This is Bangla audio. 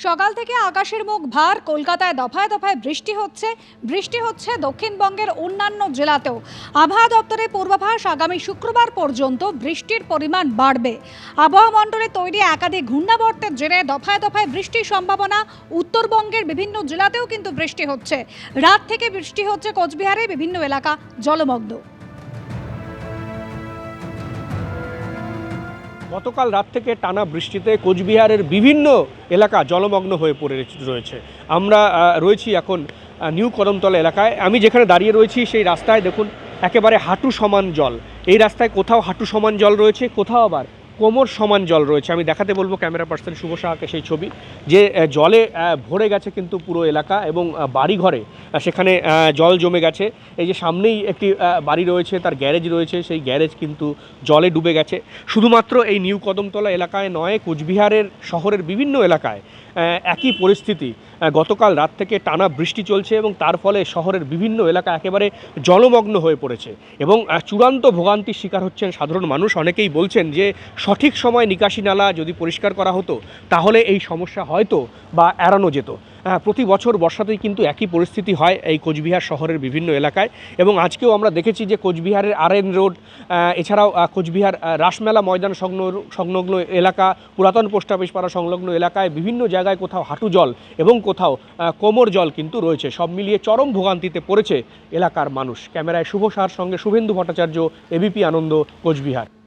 সকাল থেকে আকাশের মুখ ভার। কলকাতায় দফায় দফায় বৃষ্টি হচ্ছে দক্ষিণবঙ্গের অন্যান্য জেলাতেও। আবহাওয়া দপ্তরের পূর্বাভাস, আগামী শুক্রবার পর্যন্ত বৃষ্টির পরিমাণ বাড়বে। আবহাওয়া মণ্ডলে তৈরি একাধিক ঘূর্ণাবর্তের জেরে দফায় দফায় বৃষ্টির সম্ভাবনা। উত্তরবঙ্গের বিভিন্ন জেলাতেও কিন্তু বৃষ্টি হচ্ছে। রাত থেকে বৃষ্টি হচ্ছে কোচবিহারের বিভিন্ন এলাকা জলমগ্ন। গতকাল রাত থেকে টানা বৃষ্টিতে কোচবিহারের বিভিন্ন এলাকা জলমগ্ন হয়ে পড়ে রয়েছে। আমরা রয়েছি এখন নিউ কদমতলা এলাকায়। আমি যেখানে দাঁড়িয়ে রয়েছি সেই রাস্তায় দেখুন একেবারে হাঁটু সমান জল। এই রাস্তায় কোথাও হাঁটু সমান জল রয়েছে, কোথাও আবার কোমর সমান জল রয়েছে। আমি দেখাতে বলবো ক্যামেরা পার্সন শুভ সাহাকে সেই ছবি, যে জলে ভরে গেছে কিন্তু পুরো এলাকা এবং বাড়িঘরে সেখানে জল জমে গেছে। এই যে সামনেই একটি বাড়ি রয়েছে, তার গ্যারেজ রয়েছে, সেই গ্যারেজ কিন্তু জলে ডুবে গেছে। শুধুমাত্র এই নিউ কদমতলা এলাকায় নয়, কোচবিহারের শহরের বিভিন্ন এলাকায় একই পরিস্থিতি। গতকাল রাত থেকে টানা বৃষ্টি চলছে এবং তার ফলে শহরের বিভিন্ন এলাকা একেবারে জলমগ্ন হয়ে পড়েছে এবং চূড়ান্ত ভোগান্তির শিকার হচ্ছেন সাধারণ মানুষ। অনেকেই বলছেন যে সঠিক সময় নিকাশি নালা যদি পরিষ্কার করা হতো তাহলে এই সমস্যা হয়তো বা এড়ানো যেত। প্রতি বছর বর্ষাতেই কিন্তু একই পরিস্থিতি হয় এই কোচবিহার শহরের বিভিন্ন এলাকায় এবং আজকেও আমরা দেখেছি যে কোচবিহারের RN রোড, এছাড়াও কোচবিহার রাসমেলা ময়দান সংলগ্ন এলাকা, পুরাতন পোস্ট অফিস পাড়া সংলগ্ন এলাকায় বিভিন্ন জায়গায় কোথাও হাঁটু জল এবং কোথাও কোমর জল কিন্তু রয়েছে। সব মিলিয়ে চরম ভোগান্তিতে পড়েছে এলাকার মানুষ। ক্যামেরায় শুভ সাহার সঙ্গে শুভেন্দু ভট্টাচার্য, ABP আনন্দ, কোচবিহার।